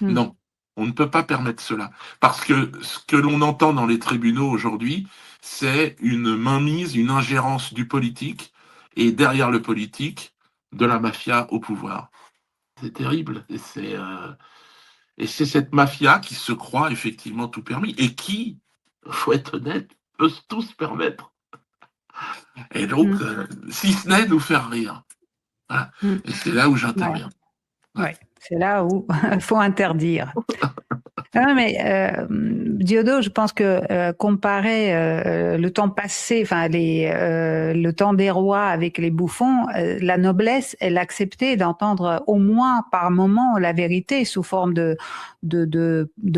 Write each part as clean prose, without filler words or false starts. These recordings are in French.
Mm. Non, on ne peut pas permettre cela. Parce que ce que l'on entend dans les tribunaux aujourd'hui, c'est une mainmise, une ingérence du politique, et derrière le politique, de la mafia au pouvoir. C'est terrible. Et c'est cette mafia qui se croit effectivement tout permis, et qui, faut être honnête, peut tout se permettre. Et donc, Mm. si ce n'est nous faire rire. Voilà. Mm. Et c'est là où Ouais, j'interviens. Ouais. ouais. C'est là où il faut interdire. Ah, mais Diodo, je pense que comparer le temps passé, enfin le temps des rois avec les bouffons, la noblesse, elle acceptait d'entendre au moins par moment la vérité sous forme de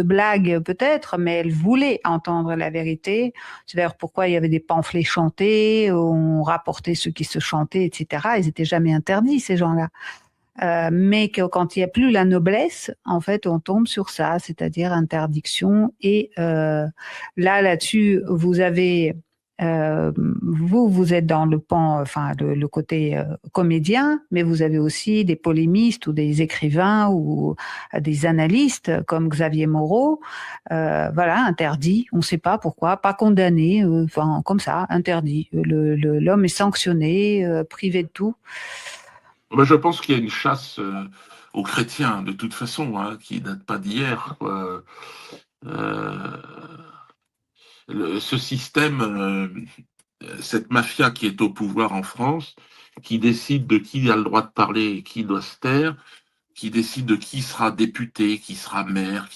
blagues peut-être, mais elle voulait entendre la vérité. C'est d'ailleurs pourquoi il y avait des pamphlets chantés, où on rapportait ceux qui se chantaient, etc. Ils étaient jamais interdits, ces gens-là. Mais que quand il n'y a plus la noblesse, en fait, on tombe sur ça, c'est-à-dire interdiction. Et là-dessus, vous avez, vous êtes dans le pan, enfin le côté comédien, mais vous avez aussi des polémistes ou des écrivains ou des analystes comme Xavier Moreau, voilà, interdit. On ne sait pas pourquoi, pas condamné, enfin comme ça, interdit. L'homme est sanctionné, privé de tout. Ben, je pense qu'il y a une chasse aux chrétiens, de toute façon, hein, qui date pas d'hier, quoi. Euh, ce système, cette mafia qui est au pouvoir en France, qui décide de qui a le droit de parler et qui doit se taire, qui décide de qui sera député, qui sera maire,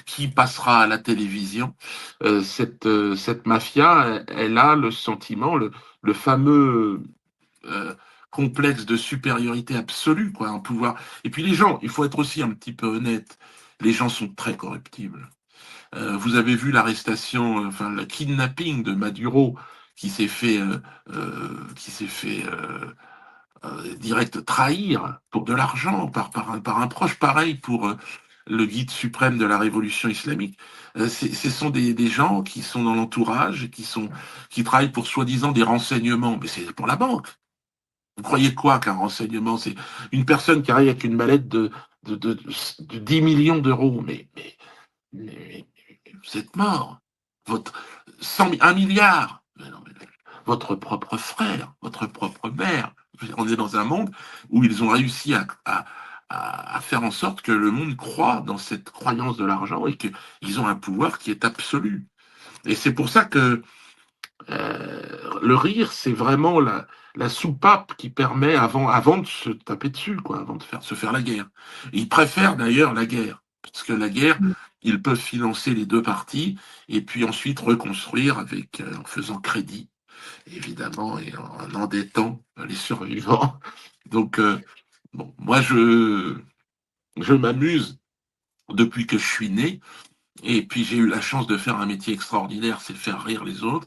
qui passera à la télévision. Cette mafia, elle a le sentiment, le fameux euh, complexe de supériorité absolue, quoi, un pouvoir. Et puis les gens, il faut être aussi un petit peu honnête, les gens sont très corruptibles. Vous avez vu l'arrestation, enfin le kidnapping de Maduro qui s'est fait direct trahir pour de l'argent par un proche, pareil pour le guide suprême de la révolution islamique. Ce sont des gens qui sont dans l'entourage, qui travaillent pour soi-disant des renseignements, mais c'est pour la banque. Vous croyez quoi qu'un renseignement? C'est une personne qui arrive avec une mallette de, de, de 10 millions d'euros. Mais vous êtes mort. Votre 1 milliard. Mais non, mais votre propre frère, votre propre mère. On est dans un monde où ils ont réussi à faire en sorte que le monde croit dans cette croyance de l'argent et qu'ils ont un pouvoir qui est absolu. Et c'est pour ça que le rire, c'est vraiment la soupape qui permet, avant de se taper dessus, quoi, avant de se faire la guerre. Ils préfèrent d'ailleurs la guerre, parce que la guerre, ils peuvent financer les deux parties et puis ensuite reconstruire en faisant crédit, évidemment, et en endettant les survivants. Donc, bon, moi, je m'amuse depuis que je suis né. Et puis j'ai eu la chance de faire un métier extraordinaire, c'est faire rire les autres.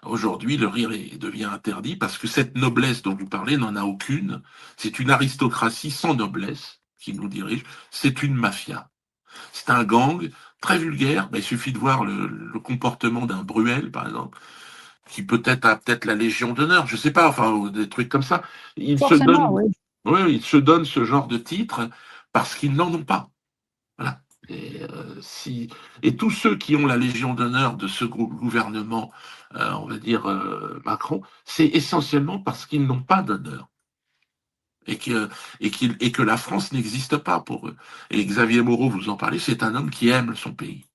Aujourd'hui, le rire devient interdit parce que cette noblesse dont vous parlez n'en a aucune. C'est une aristocratie sans noblesse qui nous dirige. C'est une mafia. C'est un gang très vulgaire. Ben, il suffit de voir le comportement d'un Bruel, par exemple, qui peut-être a peut-être la Légion d'honneur, je sais pas, enfin, ou des trucs comme ça. Ils se Forcément, donnent, oui. oui, ils se donnent ce genre de titre parce qu'ils n'en ont pas. Voilà. Et tous ceux qui ont la Légion d'honneur de ce gouvernement, on va dire Macron, c'est essentiellement parce qu'ils n'ont pas d'honneur et que la France n'existe pas pour eux. Et Xavier Moreau, vous en parlez, c'est un homme qui aime son pays.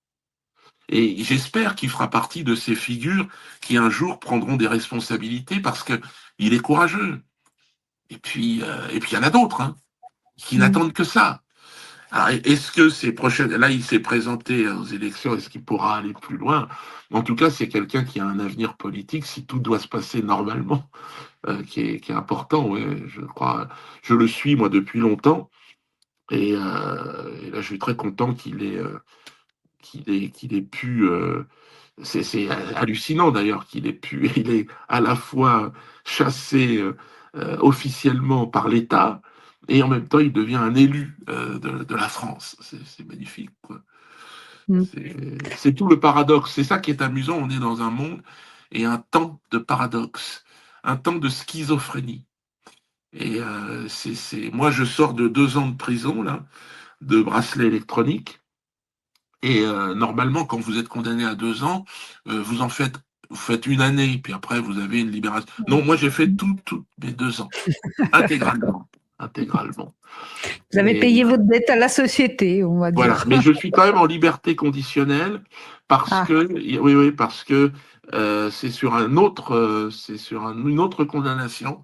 Et j'espère qu'il fera partie de ces figures qui un jour prendront des responsabilités parce que il est courageux. Et puis il y en a d'autres, hein, qui Mm. n'attendent que ça. Alors, est-ce que ces prochaines... Là, il s'est présenté aux élections, est-ce qu'il pourra aller plus loin? En tout cas, c'est quelqu'un qui a un avenir politique, si tout doit se passer normalement, qui est important, ouais, je crois. Je le suis, moi, depuis longtemps, et là, je suis très content qu'il ait pu... c'est hallucinant, d'ailleurs, qu'il ait pu... Il est à la fois chassé officiellement par l'État, et en même temps, il devient un élu de la France. C'est magnifique, quoi. Mm. C'est tout le paradoxe. C'est ça qui est amusant. On est dans un monde et un temps de paradoxe, un temps de schizophrénie. Et moi, je sors de 2 ans de prison, là, de bracelets électroniques. Et normalement, quand vous êtes condamné à 2 ans, vous faites une année, puis après vous avez une libération. Non, moi j'ai fait tous mes 2 ans, intégralement, intégralement. Vous avez Et payé votre dette à la société, on va voilà, dire. mais je suis quand même en liberté conditionnelle parce Ah, que, oui, oui, parce que c'est sur un autre, une autre condamnation,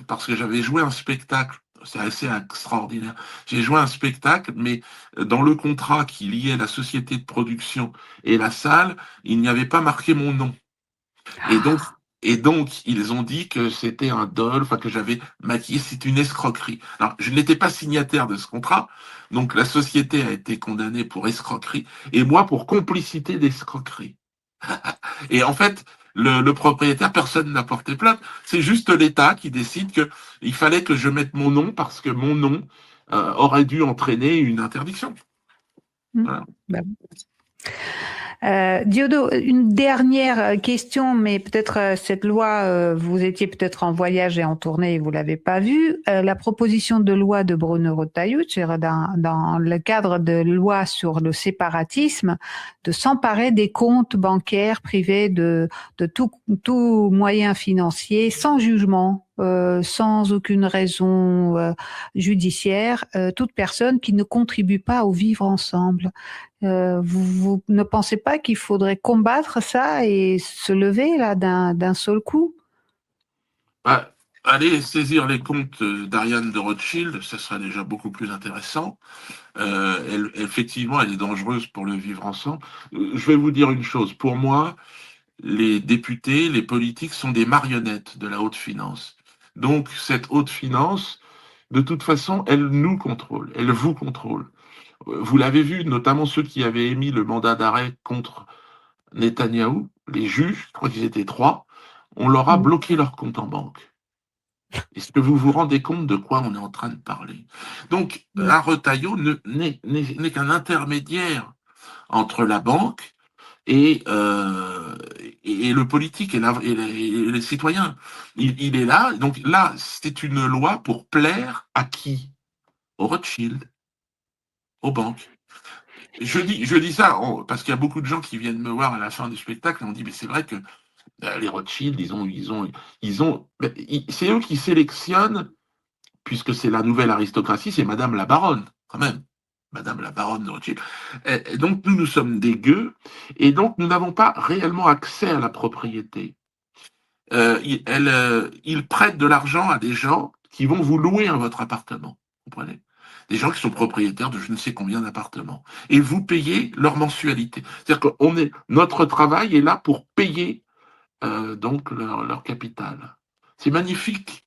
parce que j'avais joué un spectacle, c'est assez extraordinaire. J'ai joué un spectacle, mais dans le contrat qui liait la société de production et la salle, il n'y avait pas marqué mon nom. Et donc, et donc, ils ont dit que c'était un dol, enfin que j'avais maquillé, c'est une escroquerie. Alors, je n'étais pas signataire de ce contrat, donc la société a été condamnée pour escroquerie, et moi pour complicité d'escroquerie. Et en fait, le propriétaire, personne n'a porté plainte, c'est juste l'État qui décide que il fallait que je mette mon nom parce que mon nom aurait dû entraîner une interdiction. Voilà. bah, Diodo, une dernière question, mais peut-être cette loi, vous étiez peut-être en voyage et en tournée et vous l'avez pas vue. La proposition de loi de Bruno Retailleau, dans le cadre de loi sur le séparatisme, de s'emparer des comptes bancaires privés de tout moyen financier sans jugement, sans aucune raison judiciaire, toute personne qui ne contribue pas au vivre ensemble. Vous ne pensez pas qu'il faudrait combattre ça et se lever là d'un seul coup? Bah, aller saisir les comptes d'Ariane de Rothschild, ça serait déjà beaucoup plus intéressant. Effectivement, elle est dangereuse pour le vivre ensemble. Je vais vous dire une chose. Pour moi, les députés, les politiques sont des marionnettes de la haute finance. Donc, cette haute finance, de toute façon, elle nous contrôle, elle vous contrôle. Vous l'avez vu, notamment ceux qui avaient émis le mandat d'arrêt contre Netanyahou, les juges, je crois qu'ils étaient 3, on leur a Mm. bloqué leur compte en banque. Est-ce que vous vous rendez compte de quoi on est en train de parler? Donc, Mm. un Retailleau n'est qu'un intermédiaire entre la banque et, euh, et le politique et les citoyens. Il est là, donc là, c'est une loi pour plaire à qui? Aux Rothschild, aux banques. Je dis ça parce qu'il y a beaucoup de gens qui viennent me voir à la fin du spectacle et on dit, mais c'est vrai que les Rothschild, c'est eux qui sélectionnent, puisque c'est la nouvelle aristocratie, c'est Madame la Baronne, quand même. Madame la Baronne de Rothschild. Et donc, nous sommes des gueux, et donc, nous n'avons pas réellement accès à la propriété. Ils prêtent de l'argent à des gens qui vont vous louer votre appartement. Vous comprenez? Des gens qui sont propriétaires de je ne sais combien d'appartements. Et vous payez leur mensualité. C'est-à-dire que notre travail est là pour payer donc leur capital. C'est magnifique.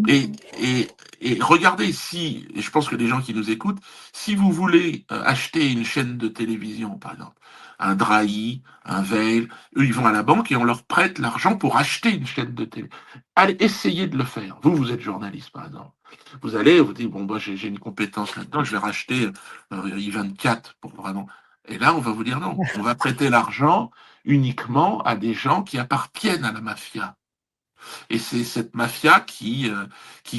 Et, et, et regardez si, et je pense que les gens qui nous écoutent, si vous voulez acheter une chaîne de télévision, par exemple, un Drahi, un Veil, eux, ils vont à la banque et on leur prête l'argent pour acheter une chaîne de télé. Allez, essayez de le faire. Vous êtes journaliste, par exemple. Vous allez, vous dites, bon, moi, j'ai une compétence là-dedans, je vais racheter I24 pour vraiment. Et là, on va vous dire non. On va prêter l'argent uniquement à des gens qui appartiennent à la mafia. Et c'est cette mafia qui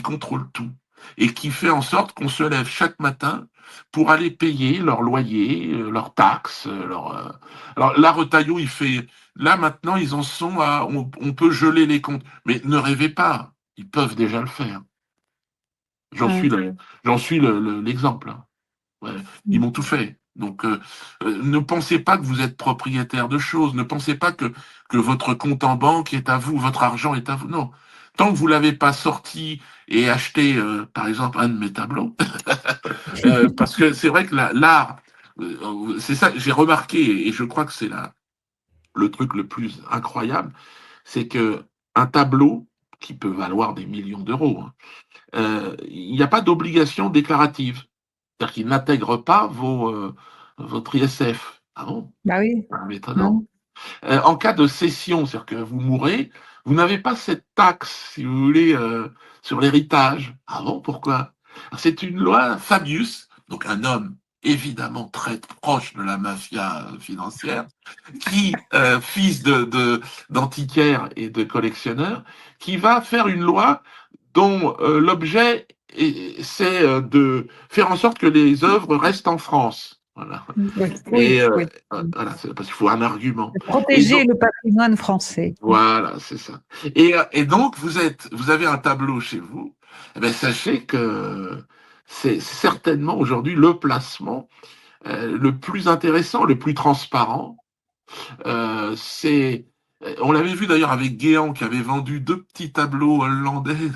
contrôle tout et qui fait en sorte qu'on se lève chaque matin pour aller payer leur loyer, leurs taxes. Alors là, Retailleau, il fait... Là, maintenant, ils en sont à... On peut geler les comptes. Mais ne rêvez pas, ils peuvent déjà le faire. J'en suis Ouais. l'exemple. Hein. Ouais, ils Mm. m'ont tout fait. Donc, ne pensez pas que vous êtes propriétaire de choses. Ne pensez pas que votre compte en banque est à vous, votre argent est à vous. Non. Tant que vous l'avez pas sorti et acheté, par exemple, un de mes tableaux, parce que c'est vrai que l'art, c'est ça, j'ai remarqué, et je crois que c'est le truc le plus incroyable, c'est que un tableau, qui peut valoir des millions d'euros, hein, il n'y a pas d'obligation déclarative. C'est-à-dire qu'il n'intègre pas votre ISF. Ah bon? Bah oui. C'est étonnant. Non. En cas de cession, c'est-à-dire que vous mourrez, vous n'avez pas cette taxe, si vous voulez, sur l'héritage. Ah bon, pourquoi? C'est une loi Fabius, donc un homme évidemment très proche de la mafia financière, qui, fils d'antiquaire et de collectionneur, qui va faire une loi dont l'objet c'est de faire en sorte que les œuvres restent en France. Voilà. Et Oui, oui. voilà, parce qu'il faut un argument. Et Protéger donc, le patrimoine français. voilà, c'est ça. Et donc, vous avez un tableau chez vous. Eh bien, sachez que c'est certainement aujourd'hui le placement le plus intéressant, le plus transparent. C'est, on l'avait vu d'ailleurs avec Guéant qui avait vendu deux petits tableaux hollandais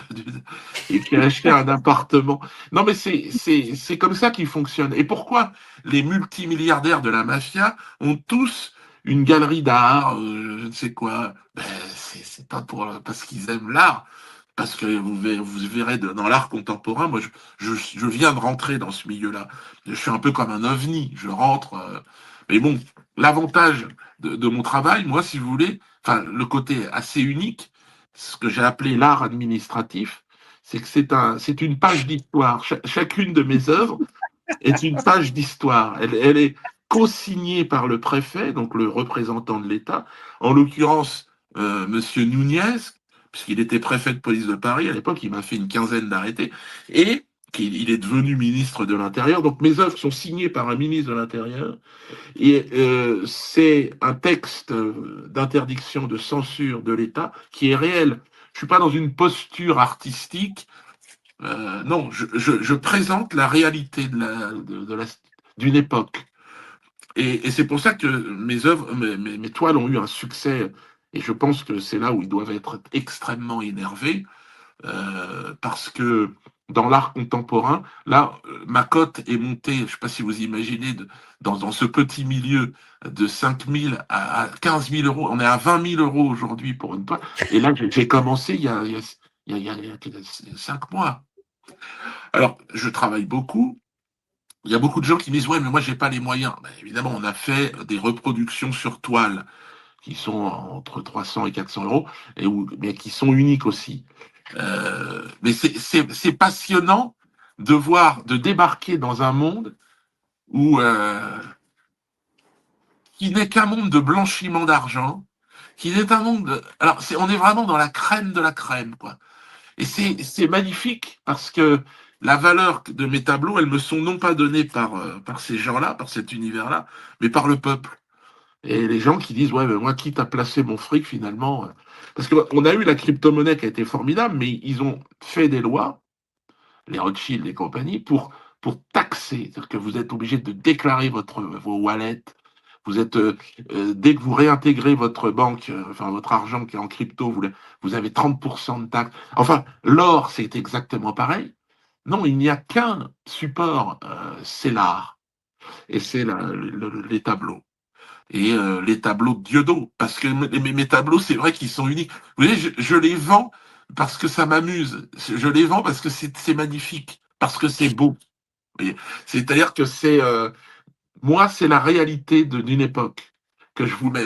et qui a acheté un appartement. Non, mais c'est comme ça qu'il fonctionne. Et pourquoi les multimilliardaires de la mafia ont tous une galerie d'art, je ne sais quoi. Ben, c'est pas parce qu'ils aiment l'art, parce que vous verrez dans l'art contemporain, moi je viens de rentrer dans ce milieu-là. Je suis un peu comme un ovni, je rentre. Mais bon, l'avantage de mon travail, moi, si vous voulez, enfin le côté assez unique, ce que j'ai appelé l'art administratif, c'est que c'est une page d'histoire. Chacune de mes œuvres est une page d'histoire. Elle est co-signée par le préfet, donc le représentant de l'État, en l'occurrence Monsieur Nunez, puisqu'il était préfet de police de Paris à l'époque, il m'a fait une quinzaine d'arrêtés, et il est devenu ministre de l'Intérieur. Donc mes œuvres sont signées par un ministre de l'Intérieur, et c'est un texte d'interdiction de censure de l'État qui est réel. Je suis pas dans une posture artistique non, je présente la réalité d'une époque. Et c'est pour ça que mes œuvres, mes toiles ont eu un succès. Et je pense que c'est là où ils doivent être extrêmement énervés, parce que dans l'art contemporain, là, ma cote est montée, je ne sais pas si vous imaginez, dans ce petit milieu de 5 000 à 15 000 euros. On est à 20 000 euros aujourd'hui pour une toile. Et là, j'ai commencé il y a 5 mois. Alors, je travaille beaucoup. Il y a beaucoup de gens qui me disent, ouais, mais moi, j'ai pas les moyens. Ben, évidemment, on a fait des reproductions sur toile qui sont entre 300 et 400 euros, mais qui sont uniques aussi. Mais c'est passionnant de voir, de débarquer dans un monde où, qui n'est qu'un monde de blanchiment d'argent, qui n'est un monde alors, on est vraiment dans la crème de la crème, quoi. Et c'est magnifique parce que la valeur de mes tableaux, elles me sont non pas données par ces gens-là, par cet univers-là, mais par le peuple. Et les gens qui disent, ouais, mais moi, quitte à placer mon fric, finalement. Parce qu'on a eu la crypto-monnaie qui a été formidable, mais ils ont fait des lois, les Rothschild et compagnie, pour taxer. C'est-à-dire que vous êtes obligé de déclarer vos wallets. Vous êtes, dès que vous réintégrez votre banque, enfin votre argent qui est en crypto, vous avez 30% de taxes. Enfin, l'or, c'est exactement pareil. Non, il n'y a qu'un support, c'est l'art. Et c'est les tableaux. Et les tableaux de Diodo. Parce que mes tableaux, c'est vrai qu'ils sont uniques. Vous voyez, je les vends parce que ça m'amuse. Je les vends parce que c'est magnifique. Parce que c'est beau. C'est-à-dire que moi, c'est la réalité d'une époque que je vous mets.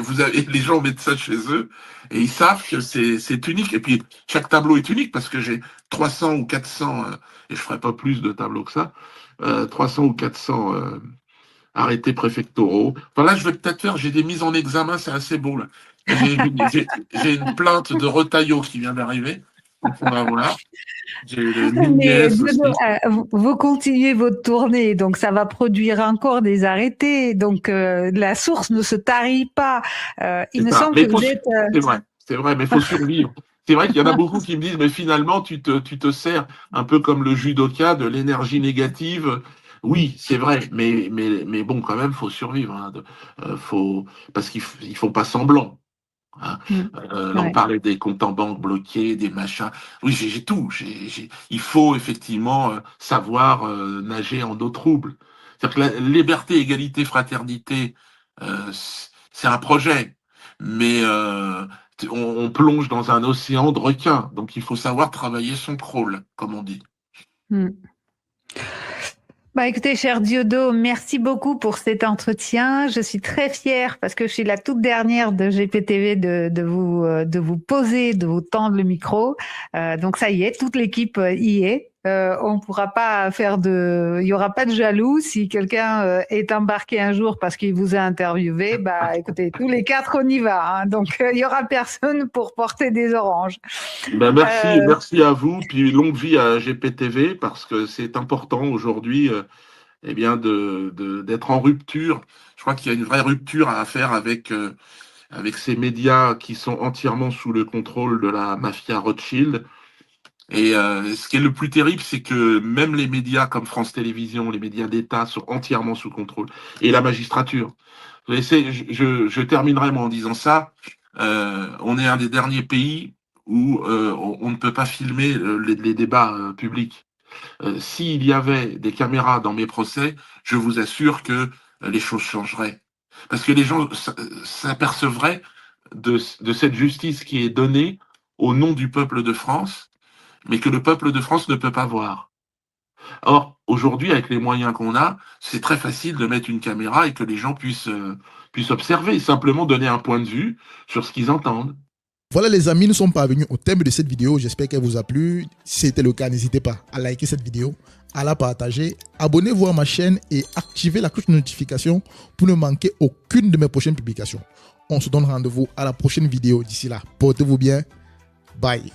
Les gens mettent ça chez eux et ils savent que c'est unique. Et puis, chaque tableau est unique parce que j'ai 300 ou 400, et je ferai pas plus de tableaux que ça, 300 ou 400 arrêtés préfectoraux. Enfin là, je vais peut-être faire, j'ai des mises en examen, c'est assez beau là. J'ai une plainte de Retailleau qui vient d'arriver. Donc on va voir. J'ai le Mais Nunez aussi. vous continuez votre tournée, donc ça va produire encore des arrêtés. Donc la source ne se tarit pas. Il C'est me ça. semble Mais que vous êtes. c'est vrai, mais il faut survivre. C'est vrai qu'il y en a beaucoup qui me disent, mais finalement, tu te sers un peu comme le judoka de l'énergie négative. Oui, c'est vrai, mais bon, quand même, faut survivre. Hein, parce qu'ils font pas semblant. Hein. Là, on Ouais. parlait des comptes en banque bloqués, des machins. Oui, j'ai tout. Il faut effectivement savoir nager en eau trouble. C'est-à-dire que la liberté, égalité, fraternité, c'est un projet, mais on plonge dans un océan de requins. Donc, il faut savoir travailler son crawl, comme on dit. Mm. Bah écoutez, cher Diodo, merci beaucoup pour cet entretien. Je suis très fière parce que je suis la toute dernière de GPTV de vous poser, de vous tendre le micro. Donc ça y est, toute l'équipe y est. on pourra pas faire il y aura pas de jaloux si quelqu'un est embarqué un jour parce qu'il vous a interviewé. Bah, écoutez, tous les quatre on y va. Hein, donc il y aura personne pour porter des oranges. Ben merci à vous, puis longue vie à GPTV parce que c'est important aujourd'hui, eh bien d'être en rupture. Je crois qu'il y a une vraie rupture à faire avec ces médias qui sont entièrement sous le contrôle de la mafia Rothschild. Et ce qui est le plus terrible, c'est que même les médias comme France Télévisions, les médias d'État sont entièrement sous contrôle. Et la magistrature. Je terminerai moi en disant ça. On est un des derniers pays où on ne peut pas filmer les débats publics. S'il y avait des caméras dans mes procès, je vous assure que les choses changeraient. Parce que les gens s'apercevraient de cette justice qui est donnée au nom du peuple de France, mais que le peuple de France ne peut pas voir. Or, aujourd'hui, avec les moyens qu'on a, c'est très facile de mettre une caméra et que les gens puissent observer, simplement donner un point de vue sur ce qu'ils entendent. Voilà les amis, nous sommes parvenus au thème de cette vidéo. J'espère qu'elle vous a plu. Si c'était le cas, n'hésitez pas à liker cette vidéo, à la partager, abonnez-vous à ma chaîne et activez la cloche de notification pour ne manquer aucune de mes prochaines publications. On se donne rendez-vous à la prochaine vidéo. D'ici là, portez-vous bien. Bye.